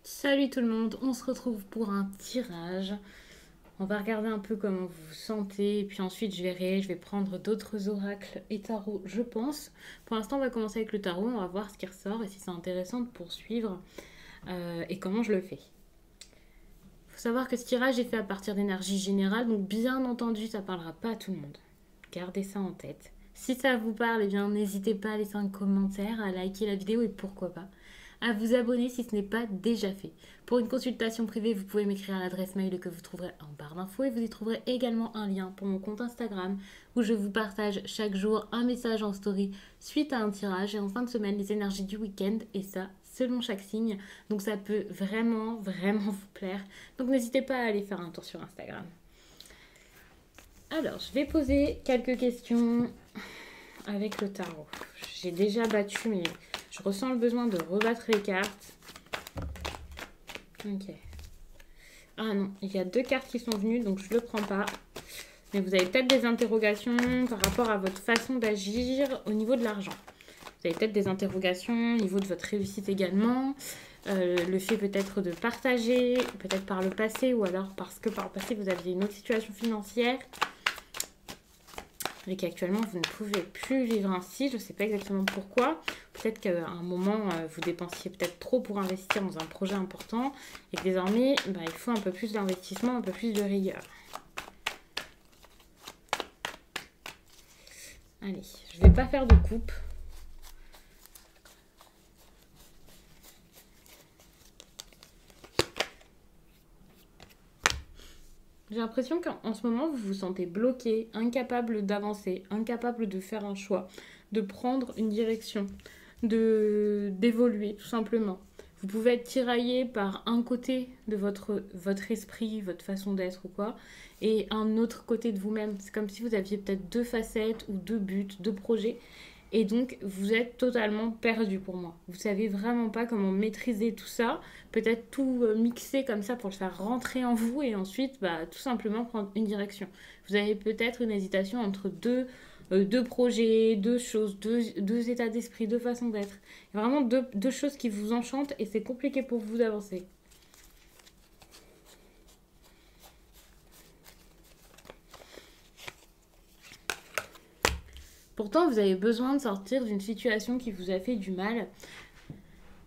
Salut tout le monde, on se retrouve pour un tirage. On va regarder un peu comment vous vous sentez et puis ensuite je vais prendre d'autres oracles et tarots, je pense. Pour l'instant, on va commencer avec le tarot, on va voir ce qui ressort et si c'est intéressant de poursuivre et comment je le fais. Il faut savoir que ce tirage est fait à partir d'énergie générale, donc bien entendu, ça ne parlera pas à tout le monde. Gardez ça en tête. Si ça vous parle, eh bien n'hésitez pas à laisser un commentaire, à liker la vidéo et pourquoi pas à vous abonner si ce n'est pas déjà fait. Pour une consultation privée, vous pouvez m'écrire à l'adresse mail que vous trouverez en barre d'infos et vous y trouverez également un lien pour mon compte Instagram où je vous partage chaque jour un message en story suite à un tirage et en fin de semaine les énergies du week-end et ça selon chaque signe. Donc ça peut vraiment vous plaire. Donc n'hésitez pas à aller faire un tour sur Instagram. Alors, je vais poser quelques questions avec le tarot. J'ai déjà battu, mais je ressens le besoin de rebattre les cartes. Ok. Ah non, il y a 2 cartes qui sont venues, donc je ne le prends pas. Mais vous avez peut-être des interrogations par rapport à votre façon d'agir au niveau de l'argent. Vous avez peut-être des interrogations au niveau de votre réussite également. Le fait peut-être de partager, peut-être par le passé, ou alors parce que par le passé vous aviez une autre situation financière et qu'actuellement vous ne pouvez plus vivre ainsi, je ne sais pas exactement pourquoi. Peut-être qu'à un moment vous dépensiez peut-être trop pour investir dans un projet important et que désormais il faut un peu plus d'investissement, un peu plus de rigueur. Allez, je ne vais pas faire de coupe. J'ai l'impression qu'en ce moment, vous vous sentez bloqué, incapable d'avancer, incapable de faire un choix, de prendre une direction, d'évoluer tout simplement. Vous pouvez être tiraillé par un côté de votre esprit, votre façon d'être ou quoi, et un autre côté de vous-même. C'est comme si vous aviez peut-être 2 facettes ou 2 buts, 2 projets. Et donc, vous êtes totalement perdu pour moi. Vous savez vraiment pas comment maîtriser tout ça. Peut-être tout mixer comme ça pour le faire rentrer en vous et ensuite, tout simplement prendre une direction. Vous avez peut-être une hésitation entre deux projets, 2 choses, deux états d'esprit, 2 façons d'être. Il y a vraiment deux choses qui vous enchantent et c'est compliqué pour vous d'avancer. Pourtant, vous avez besoin de sortir d'une situation qui vous a fait du mal.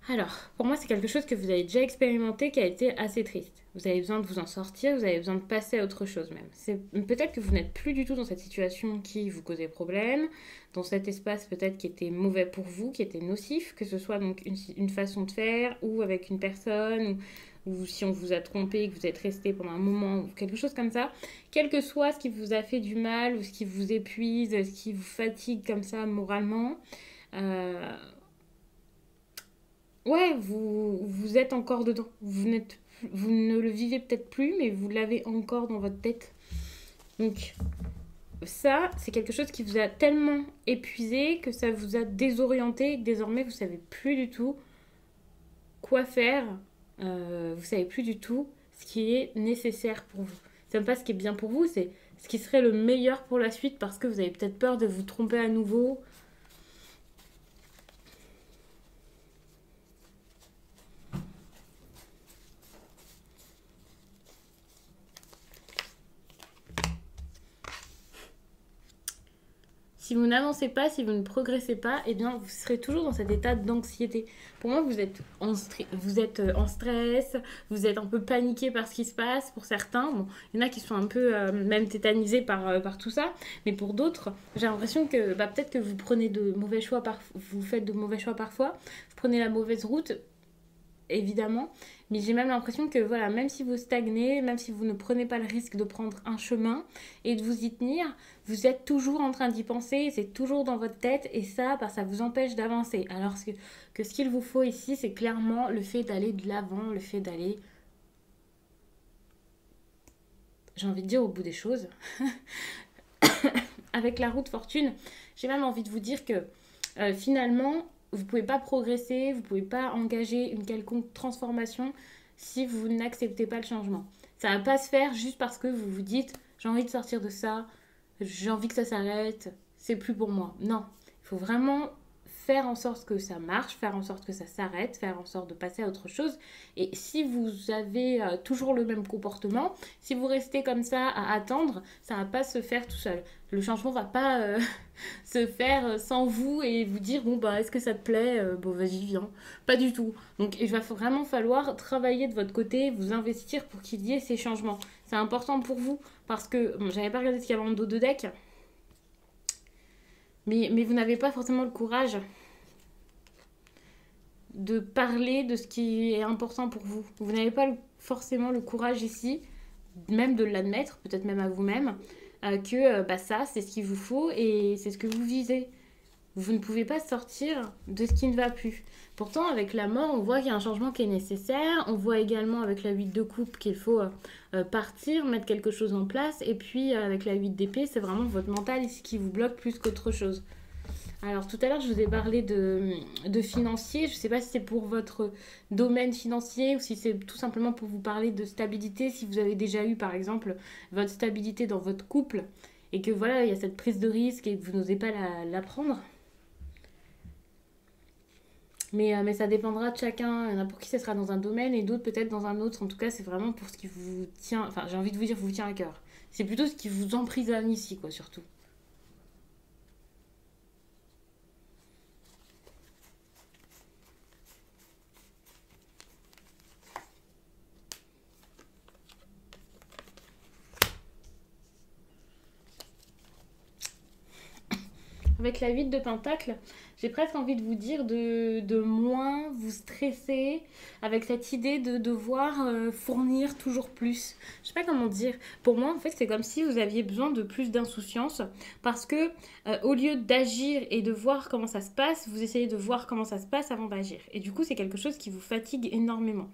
Alors, pour moi, c'est quelque chose que vous avez déjà expérimenté qui a été assez triste. Vous avez besoin de vous en sortir, vous avez besoin de passer à autre chose même. Peut-être que vous n'êtes plus du tout dans cette situation qui vous causait problème, dans cet espace peut-être qui était mauvais pour vous, qui était nocif, que ce soit donc une façon de faire ou avec une personne, ou si on vous a trompé, que vous êtes resté pendant un moment, ou quelque chose comme ça. Quel que soit ce qui vous a fait du mal, ou ce qui vous épuise, ce qui vous fatigue comme ça moralement, ouais, vous êtes encore dedans. Vous ne le vivez peut-être plus, mais vous l'avez encore dans votre tête. Donc, ça, c'est quelque chose qui vous a tellement épuisé que ça vous a désorienté et que désormais, vous ne savez plus du tout quoi faire. Vous ne savez plus du tout ce qui est nécessaire pour vous. C'est même pas ce qui est bien pour vous, c'est ce qui serait le meilleur pour la suite parce que vous avez peut-être peur de vous tromper à nouveau. Si vous n'avancez pas, si vous ne progressez pas, eh bien, vous serez toujours dans cet état d'anxiété. Pour moi, vous êtes en stress, vous êtes un peu paniqué par ce qui se passe pour certains. Bon, il y en a qui sont un peu même tétanisés par tout ça. Mais pour d'autres, j'ai l'impression que peut-être que vous prenez de mauvais choix, vous faites de mauvais choix parfois. Vous prenez la mauvaise route, évidemment. Mais j'ai même l'impression que voilà, même si vous stagnez, même si vous ne prenez pas le risque de prendre un chemin et de vous y tenir, vous êtes toujours en train d'y penser, c'est toujours dans votre tête et ça vous empêche d'avancer. Alors que ce qu'il vous faut ici, c'est clairement le fait d'aller de l'avant, le fait d'aller, j'ai envie de dire, au bout des choses. Avec la roue de fortune, j'ai même envie de vous dire que finalement, vous ne pouvez pas progresser, vous ne pouvez pas engager une quelconque transformation si vous n'acceptez pas le changement. Ça ne va pas se faire juste parce que vous vous dites j'ai envie de sortir de ça, j'ai envie que ça s'arrête, c'est plus pour moi. Non, il faut vraiment faire en sorte que ça marche, faire en sorte que ça s'arrête, faire en sorte de passer à autre chose. Et si vous avez toujours le même comportement, si vous restez comme ça à attendre, ça va pas se faire tout seul. Le changement va pas se faire sans vous et vous dire bon bah est-ce que ça te plaît. Bon vas-y viens. Pas du tout. Donc il va vraiment falloir travailler de votre côté, vous investir pour qu'il y ait ces changements. C'est important pour vous parce que bon, j'avais pas regardé ce qu'il y avait en dos de deck. Mais vous n'avez pas forcément le courage de parler de ce qui est important pour vous. Vous n'avez pas forcément le courage ici, même de l'admettre, peut-être même à vous-même, que bah, ça, c'est ce qu'il vous faut et c'est ce que vous visez. Vous ne pouvez pas sortir de ce qui ne va plus. Pourtant, avec la mort, on voit qu'il y a un changement qui est nécessaire. On voit également avec la 8 de coupe qu'il faut partir, mettre quelque chose en place. Et puis, avec la 8 d'épée, c'est vraiment votre mental ici qui vous bloque plus qu'autre chose. Alors, tout à l'heure, je vous ai parlé de financier. Je ne sais pas si c'est pour votre domaine financier ou si c'est tout simplement pour vous parler de stabilité. Si vous avez déjà eu, par exemple, votre stabilité dans votre couple et que voilà, il y a cette prise de risque et que vous n'osez pas la prendre. Mais ça dépendra de chacun. Il y en a pour qui ce sera dans un domaine et d'autres peut-être dans un autre. En tout cas, c'est vraiment pour ce qui vous tient. Enfin, j'ai envie de vous dire, vous tient à cœur. C'est plutôt ce qui vous emprisonne ici, quoi, surtout. Avec la 8 de Pentacle, j'ai presque envie de vous dire de moins vous stresser avec cette idée de devoir fournir toujours plus. Je sais pas comment dire. Pour moi, en fait, c'est comme si vous aviez besoin de plus d'insouciance parce que au lieu d'agir et de voir comment ça se passe, vous essayez de voir comment ça se passe avant d'agir. Et du coup, c'est quelque chose qui vous fatigue énormément.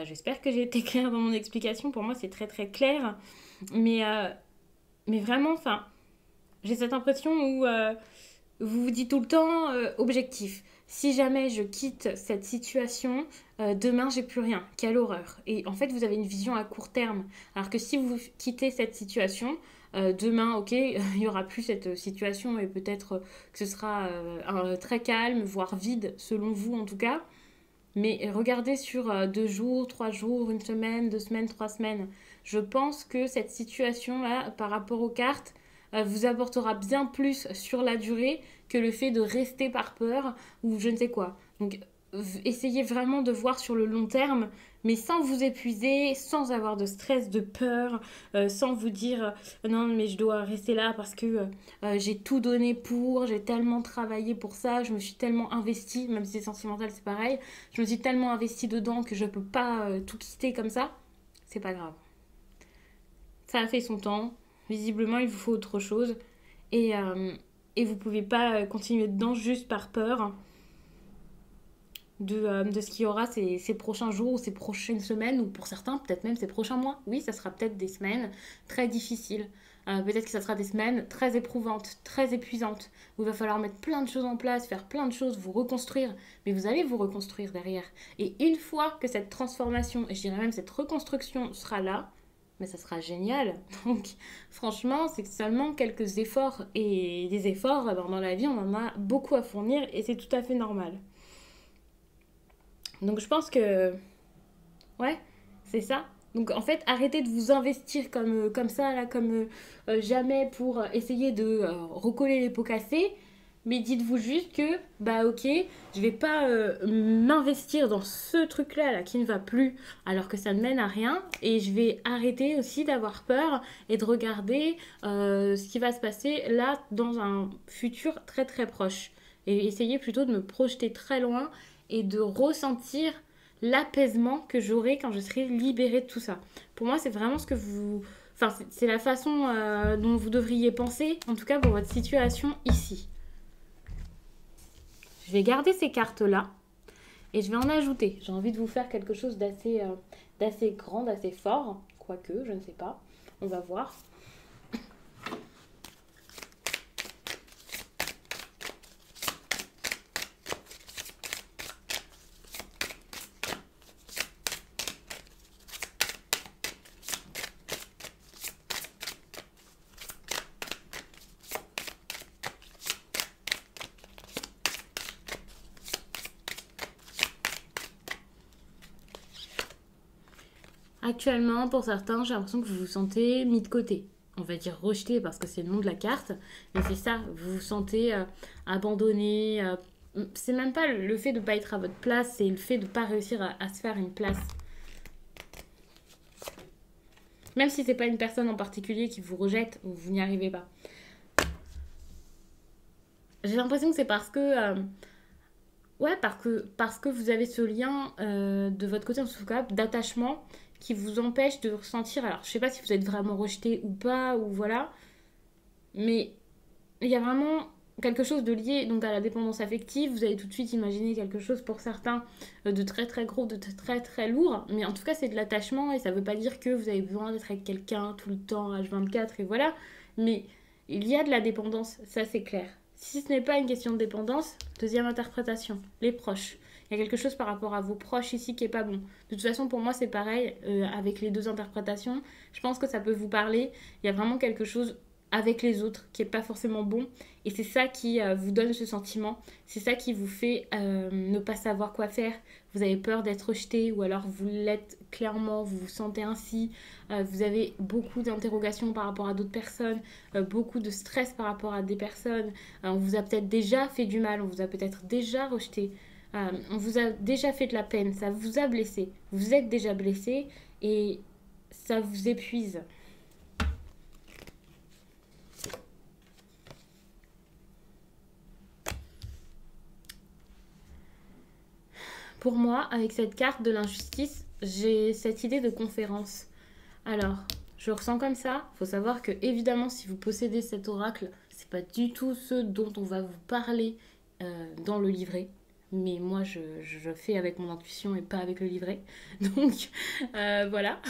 J'espère que j'ai été claire dans mon explication. Pour moi, c'est très très clair. Mais, euh, mais vraiment, enfin, j'ai cette impression où vous vous dites tout le temps objectif. Si jamais je quitte cette situation, demain j'ai plus rien. Quelle horreur. Et en fait, vous avez une vision à court terme. Alors que si vous quittez cette situation, demain, ok, il n'y aura plus cette situation et peut-être que ce sera très calme, voire vide, selon vous en tout cas. Mais regardez sur 2 jours, 3 jours, une semaine, 2 semaines, 3 semaines. Je pense que cette situation-là, par rapport aux cartes, vous apportera bien plus sur la durée que le fait de rester par peur ou je ne sais quoi. Donc essayez vraiment de voir sur le long terme, mais sans vous épuiser, sans avoir de stress, de peur, sans vous dire non mais je dois rester là parce que j'ai tout donné pour, j'ai tellement travaillé pour ça, je me suis tellement investie, même si c'est sentimental c'est pareil, je me suis tellement investie dedans que je peux pas tout quitter comme ça, c'est pas grave. Ça a fait son temps, visiblement il vous faut autre chose et, euh, et vous pouvez pas continuer dedans juste par peur de ce qu'il y aura ces prochains jours ou ces prochaines semaines ou pour certains peut-être même ces prochains mois. Oui, ça sera peut-être des semaines très difficiles. Peut-être que ça sera des semaines très éprouvantes, très épuisantes, où il va falloir mettre plein de choses en place, faire plein de choses, vous reconstruire. Mais vous allez vous reconstruire derrière. Et une fois que cette transformation, et je dirais même cette reconstruction sera là, mais ça sera génial. Donc franchement, c'est seulement quelques efforts. Et des efforts, dans la vie, on en a beaucoup à fournir et c'est tout à fait normal. Donc je pense que ouais, c'est ça. Donc en fait, arrêtez de vous investir comme ça, là, comme jamais pour essayer de recoller les pots cassés. Mais dites-vous juste que, bah ok, je vais pas m'investir dans ce truc-là là, qui ne va plus, alors que ça ne mène à rien. Et je vais arrêter aussi d'avoir peur et de regarder ce qui va se passer là dans un futur très très proche. Et essayer plutôt de me projeter très loin et de ressentir l'apaisement que j'aurai quand je serai libérée de tout ça. Pour moi, c'est vraiment ce que vous... Enfin, c'est la façon dont vous devriez penser, en tout cas pour votre situation ici. Je vais garder ces cartes-là et je vais en ajouter. J'ai envie de vous faire quelque chose d'assez grand, d'assez fort. Quoique, je ne sais pas. On va voir. Actuellement, pour certains, j'ai l'impression que vous vous sentez mis de côté. On va dire rejeté parce que c'est le nom de la carte, mais c'est ça, vous vous sentez abandonné. C'est même pas le fait de ne pas être à votre place, c'est le fait de ne pas réussir à se faire une place. Même si c'est pas une personne en particulier qui vous rejette ou vous n'y arrivez pas. J'ai l'impression que c'est parce que ouais, parce que vous avez ce lien de votre côté, en tout cas, d'attachement qui vous empêche de ressentir. Alors, je sais pas si vous êtes vraiment rejeté ou pas, ou voilà, mais il y a vraiment quelque chose de lié donc à la dépendance affective. Vous allez tout de suite imaginer quelque chose pour certains de très très gros, de très très lourd, mais en tout cas, c'est de l'attachement et ça veut pas dire que vous avez besoin d'être avec quelqu'un tout le temps, H24 et voilà, mais il y a de la dépendance, ça c'est clair. Si ce n'est pas une question de dépendance, deuxième interprétation, les proches. Il y a quelque chose par rapport à vos proches ici qui est pas bon. De toute façon, pour moi, c'est pareil avec les deux interprétations. Je pense que ça peut vous parler. Il y a vraiment quelque chose avec les autres qui est pas forcément bon. Et c'est ça qui vous donne ce sentiment. C'est ça qui vous fait ne pas savoir quoi faire. Vous avez peur d'être rejeté ou alors vous l'êtes clairement, vous vous sentez ainsi. Vous avez beaucoup d'interrogations par rapport à d'autres personnes, beaucoup de stress par rapport à des personnes. On vous a peut-être déjà fait du mal, on vous a peut-être déjà rejeté. On vous a déjà fait de la peine, ça vous a blessé. Vous êtes déjà blessé et ça vous épuise. Pour moi, avec cette carte de l'injustice, j'ai cette idée de conférence. Alors, je ressens comme ça. Il faut savoir que, évidemment, si vous possédez cet oracle, c'est pas du tout ce dont on va vous parler dans le livret. Mais moi, je fais avec mon intuition et pas avec le livret. Donc, voilà.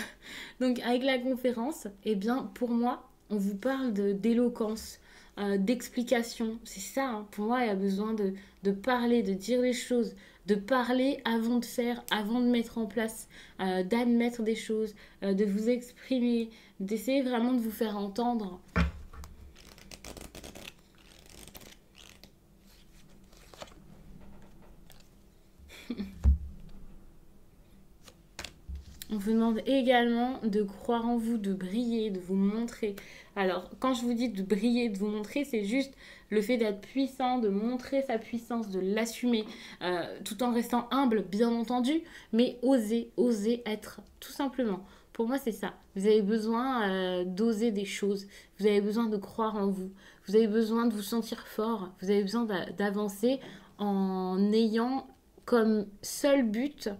Donc, avec la conférence, eh bien, pour moi, on vous parle d'éloquence, d'explication. C'est ça, hein. Pour moi, il y a besoin de parler, de dire les choses, de parler avant de faire, avant de mettre en place, d'admettre des choses, de vous exprimer, d'essayer vraiment de vous faire entendre. On vous demande également de croire en vous, de briller, de vous montrer. Alors, quand je vous dis de briller, de vous montrer, c'est juste le fait d'être puissant, de montrer sa puissance, de l'assumer, tout en restant humble, bien entendu, mais oser être, tout simplement. Pour moi, c'est ça. Vous avez besoin d'oser des choses. Vous avez besoin de croire en vous. Vous avez besoin de vous sentir fort. Vous avez besoin d'avancer en ayant comme seul but,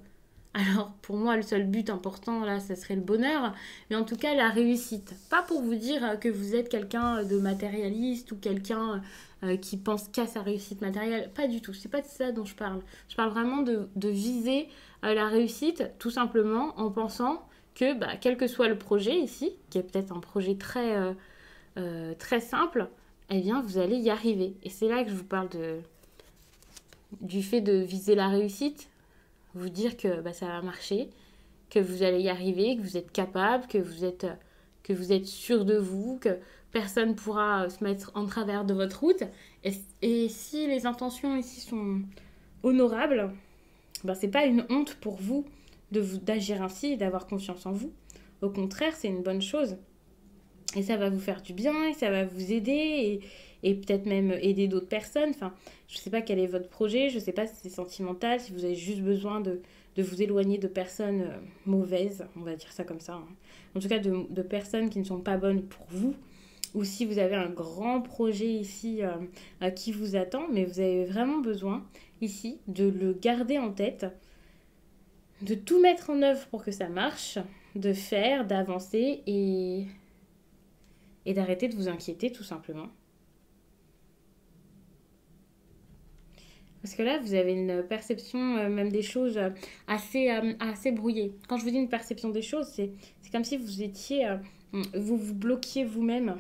alors, pour moi, le seul but important, là, ça serait le bonheur, mais en tout cas, la réussite. Pas pour vous dire que vous êtes quelqu'un de matérialiste ou quelqu'un qui pense qu'à sa réussite matérielle. Pas du tout. C'est pas de ça dont je parle. Je parle vraiment de viser la réussite, tout simplement en pensant que, bah, quel que soit le projet ici, qui est peut-être un projet très simple, eh bien, vous allez y arriver. Et c'est là que je vous parle du fait de viser la réussite, vous dire que bah, ça va marcher, que vous allez y arriver, que vous êtes capable, que vous êtes sûr de vous, que personne ne pourra se mettre en travers de votre route. Et si les intentions ici sont honorables, bah, c'est pas une honte pour vous d'agir ainsi et d'avoir confiance en vous. Au contraire, c'est une bonne chose. Et ça va vous faire du bien, et ça va vous aider, et peut-être même aider d'autres personnes. Enfin, je ne sais pas quel est votre projet, je ne sais pas si c'est sentimental, si vous avez juste besoin de vous éloigner de personnes mauvaises, on va dire ça comme ça. Hein. En tout cas, de personnes qui ne sont pas bonnes pour vous. Ou si vous avez un grand projet ici qui vous attend, mais vous avez vraiment besoin ici de le garder en tête, de tout mettre en œuvre pour que ça marche, de faire, d'avancer et d'arrêter de vous inquiéter tout simplement. Parce que là, vous avez une perception même des choses assez brouillée. Quand je vous dis une perception des choses, c'est comme si vous étiez, vous vous bloquiez vous-même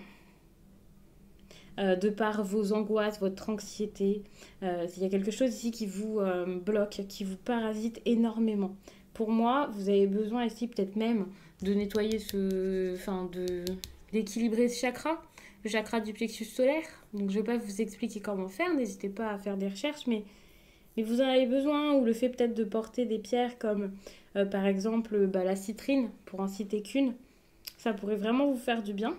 de par vos angoisses, votre anxiété. Il y a quelque chose ici qui vous bloque, qui vous parasite énormément. Pour moi, vous avez besoin ici peut-être même de nettoyer d'équilibrer ce chakra, le chakra du plexus solaire. Donc je ne vais pas vous expliquer comment faire, n'hésitez pas à faire des recherches, mais mais vous en avez besoin, ou le fait peut-être de porter des pierres comme par exemple la citrine, pour en citer qu'une, ça pourrait vraiment vous faire du bien.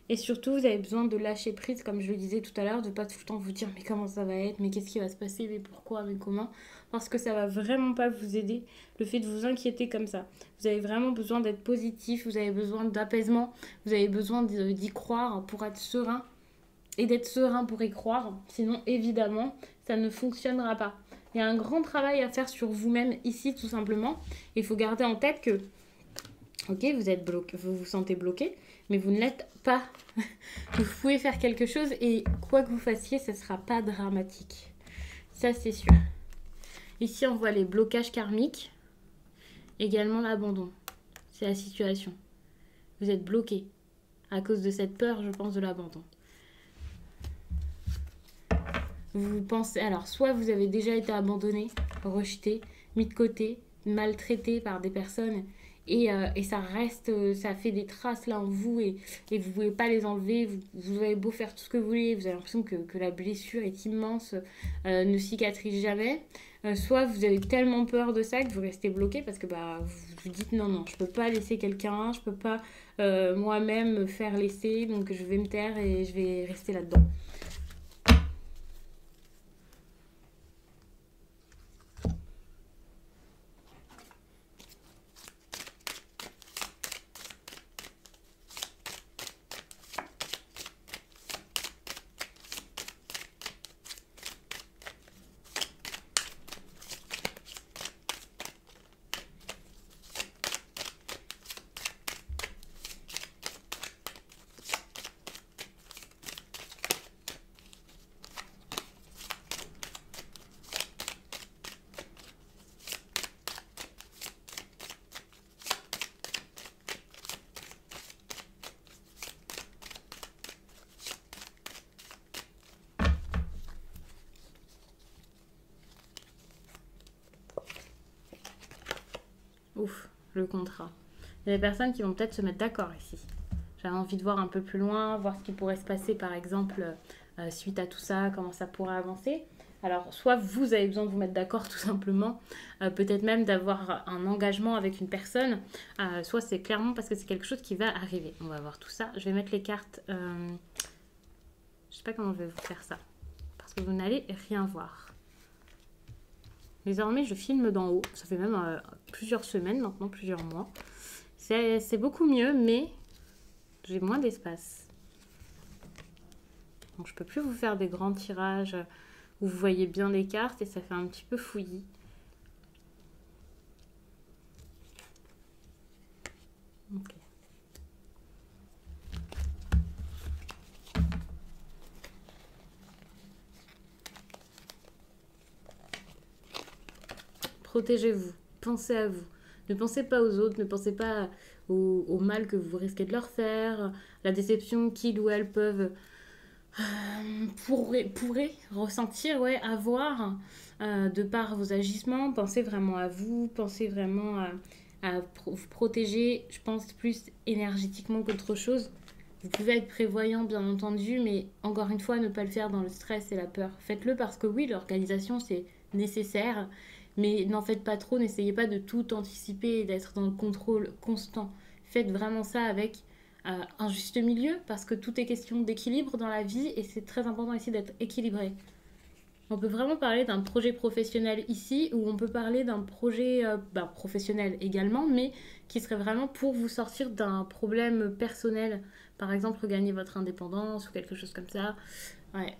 Et surtout, vous avez besoin de lâcher prise, comme je le disais tout à l'heure, de pas tout le temps vous dire mais comment ça va être, mais qu'est-ce qui va se passer, mais pourquoi, mais comment. Parce que ça va vraiment pas vous aider, le fait de vous inquiéter comme ça. Vous avez vraiment besoin d'être positif, vous avez besoin d'apaisement, vous avez besoin d'y croire pour être serein et d'être serein pour y croire. Sinon, évidemment, ça ne fonctionnera pas. Il y a un grand travail à faire sur vous-même ici, tout simplement. Il faut garder en tête que ok, vous êtes bloqué, vous vous sentez bloqué, mais vous ne l'êtes pas. Vous pouvez faire quelque chose et quoi que vous fassiez, ce ne sera pas dramatique. Ça, c'est sûr. Ici, on voit les blocages karmiques, également l'abandon. C'est la situation. Vous êtes bloqué à cause de cette peur, je pense, de l'abandon. Vous pensez, alors, soit vous avez déjà été abandonné, rejeté, mis de côté, maltraité par des personnes et ça reste, ça fait des traces là en vous et vous ne pouvez pas les enlever. Vous avez beau faire tout ce que vous voulez, vous avez l'impression que la blessure est immense, ne cicatrise jamais. Soit vous avez tellement peur de ça que vous restez bloqué parce que vous vous dites non, je peux pas laisser quelqu'un, je peux pas moi-même me faire laisser, donc je vais me taire et je vais rester là-dedans. Ouf, le contrat. Il y a des personnes qui vont peut-être se mettre d'accord ici. J'avais envie de voir un peu plus loin, voir ce qui pourrait se passer par exemple suite à tout ça, comment ça pourrait avancer. Alors, soit vous avez besoin de vous mettre d'accord tout simplement, peut-être même d'avoir un engagement avec une personne, soit c'est clairement parce que c'est quelque chose qui va arriver. On va voir tout ça. Je vais mettre les cartes. Je ne sais pas comment je vais vous faire ça, parce que vous n'allez rien voir. Désormais, je filme d'en haut. Ça fait même plusieurs semaines maintenant, plusieurs mois. C'est beaucoup mieux, mais j'ai moins d'espace. Donc, je ne peux plus vous faire des grands tirages où vous voyez bien les cartes et ça fait un petit peu fouillis. Ok. Protégez-vous, pensez à vous. Ne pensez pas aux autres, ne pensez pas au mal que vous risquez de leur faire, la déception qu'ils ou elles peuvent pourraient ressentir, ouais, avoir de par vos agissements. Pensez vraiment à vous, pensez vraiment à vous protéger, je pense plus énergétiquement qu'autre chose. Vous pouvez être prévoyant, bien entendu, mais encore une fois, ne pas le faire dans le stress et la peur. Faites-le parce que oui, l'organisation, c'est nécessaire, mais n'en faites pas trop, n'essayez pas de tout anticiper et d'être dans le contrôle constant. Faites vraiment ça avec un juste milieu, parce que tout est question d'équilibre dans la vie et c'est très important ici d'être équilibré. On peut vraiment parler d'un projet professionnel ici, ou on peut parler d'un projet professionnel également, mais qui serait vraiment pour vous sortir d'un problème personnel. Par exemple, regagner votre indépendance ou quelque chose comme ça. Ouais.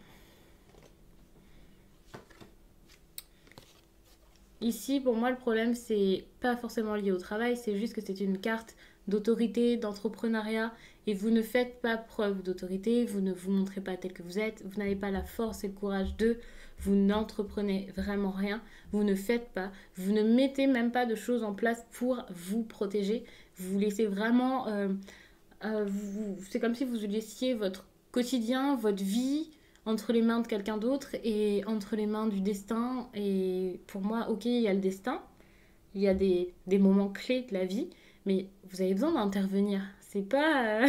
Ici, pour moi, le problème, c'est pas forcément lié au travail, c'est juste que c'est une carte d'autorité, d'entrepreneuriat, et vous ne faites pas preuve d'autorité, vous ne vous montrez pas tel que vous êtes, vous n'avez pas la force et le courage de, vous n'entreprenez vraiment rien, vous ne faites pas, vous ne mettez même pas de choses en place pour vous protéger, vous laissez vraiment, c'est comme si vous laissiez votre quotidien, votre vie, entre les mains de quelqu'un d'autre et entre les mains du destin. Et pour moi, ok, il y a le destin, il y a des moments clés de la vie, mais vous avez besoin d'intervenir. C'est pas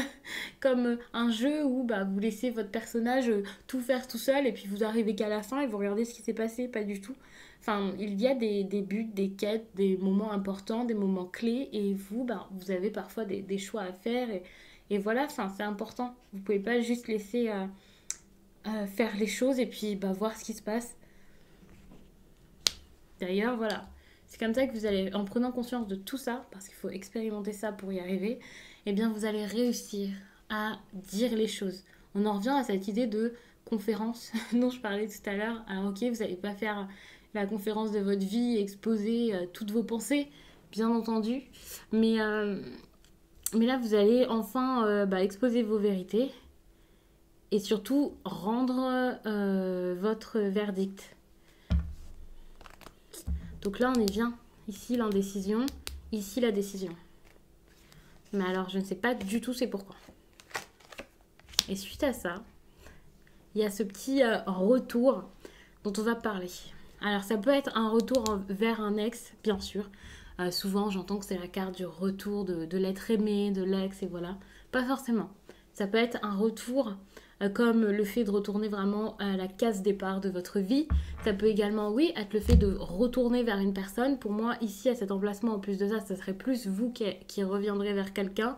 comme un jeu où bah, vous laissez votre personnage tout faire tout seul et puis vous arrivez qu'à la fin et vous regardez ce qui s'est passé, pas du tout. Enfin, il y a des buts, des quêtes, des moments importants, des moments clés et vous, bah, vous avez parfois des choix à faire et voilà, enfin, c'est important. Vous pouvez pas juste laisser faire les choses et puis bah, voir ce qui se passe. D'ailleurs, voilà. C'est comme ça que vous allez, en prenant conscience de tout ça, parce qu'il faut expérimenter ça pour y arriver, eh bien vous allez réussir à dire les choses. On en revient à cette idée de conférence dont je parlais tout à l'heure. Alors ok, vous n'allez pas faire la conférence de votre vie, exposer toutes vos pensées, bien entendu, mais, euh, mais là vous allez enfin bah, exposer vos vérités et surtout rendre votre verdict. Donc là, on y vient. Ici, l'indécision. Ici, la décision. Mais alors, je ne sais pas du tout c'est pourquoi. Et suite à ça, il y a ce petit retour dont on va parler. Alors, ça peut être un retour vers un ex, bien sûr. Souvent, j'entends que c'est la carte du retour de l'être aimé, de l'ex, et voilà. Pas forcément. Ça peut être un retour comme le fait de retourner vraiment à la case départ de votre vie. Ça peut également, oui, être le fait de retourner vers une personne. Pour moi, ici, à cet emplacement, en plus de ça, ça serait plus vous qui reviendrez vers quelqu'un.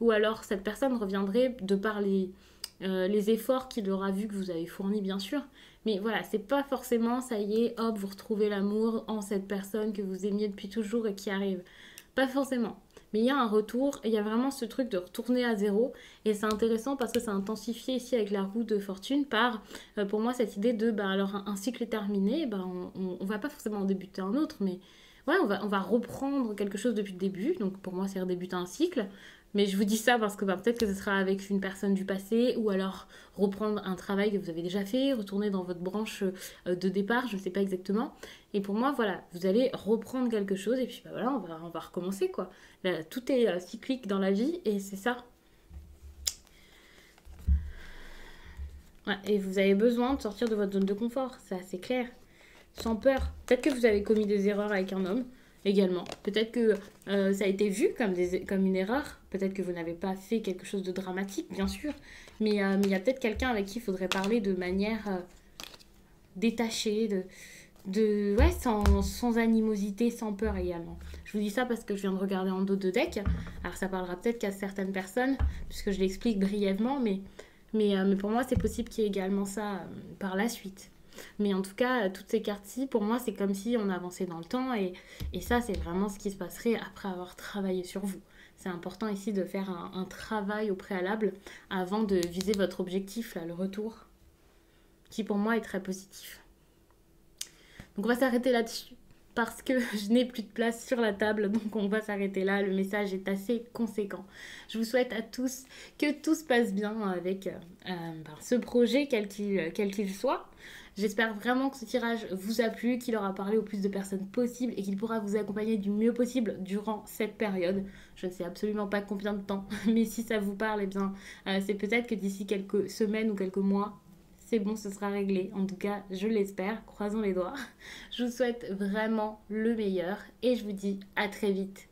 Ou alors, cette personne reviendrait de par les efforts qu'il aura vu que vous avez fournis, bien sûr. Mais voilà, c'est pas forcément, ça y est, hop, vous retrouvez l'amour en cette personne que vous aimiez depuis toujours et qui arrive. Pas forcément. Mais il y a un retour, et il y a vraiment ce truc de retourner à zéro. Et c'est intéressant parce que c'est intensifié ici avec la roue de fortune par, pour moi, cette idée de, bah, alors un cycle est terminé, bah, on va pas forcément en débuter un autre, mais ouais, on va reprendre quelque chose depuis le début. Donc pour moi, c'est redébuter un cycle. Mais je vous dis ça parce que bah, peut-être que ce sera avec une personne du passé ou alors reprendre un travail que vous avez déjà fait, retourner dans votre branche de départ, je ne sais pas exactement. Et pour moi, voilà, vous allez reprendre quelque chose et puis bah, voilà, on va recommencer quoi. Là, tout est cyclique dans la vie et c'est ça. Ouais, et vous avez besoin de sortir de votre zone de confort, ça c'est clair. Sans peur. Peut-être que vous avez commis des erreurs avec un homme également. Peut-être que ça a été vu comme une erreur. Peut-être que vous n'avez pas fait quelque chose de dramatique, bien sûr. Mais il y a peut-être quelqu'un avec qui il faudrait parler de manière détachée, ouais, sans animosité, sans peur également. Je vous dis ça parce que je viens de regarder en dos de deck. Alors ça parlera peut-être qu'à certaines personnes, puisque je l'explique brièvement, mais pour moi c'est possible qu'il y ait également ça par la suite. Mais en tout cas, toutes ces cartes-ci, pour moi, c'est comme si on avançait dans le temps et ça, c'est vraiment ce qui se passerait après avoir travaillé sur vous. C'est important ici de faire un travail au préalable avant de viser votre objectif, là, le retour, qui pour moi est très positif. Donc on va s'arrêter là-dessus parce que je n'ai plus de place sur la table, donc on va s'arrêter là. Le message est assez conséquent. Je vous souhaite à tous que tout se passe bien avec ce projet, quel qu'il soit. J'espère vraiment que ce tirage vous a plu, qu'il aura parlé au plus de personnes possible et qu'il pourra vous accompagner du mieux possible durant cette période. Je ne sais absolument pas combien de temps, mais si ça vous parle, eh bien, c'est peut-être que d'ici quelques semaines ou quelques mois, c'est bon, ce sera réglé. En tout cas, je l'espère. Croisons les doigts. Je vous souhaite vraiment le meilleur et je vous dis à très vite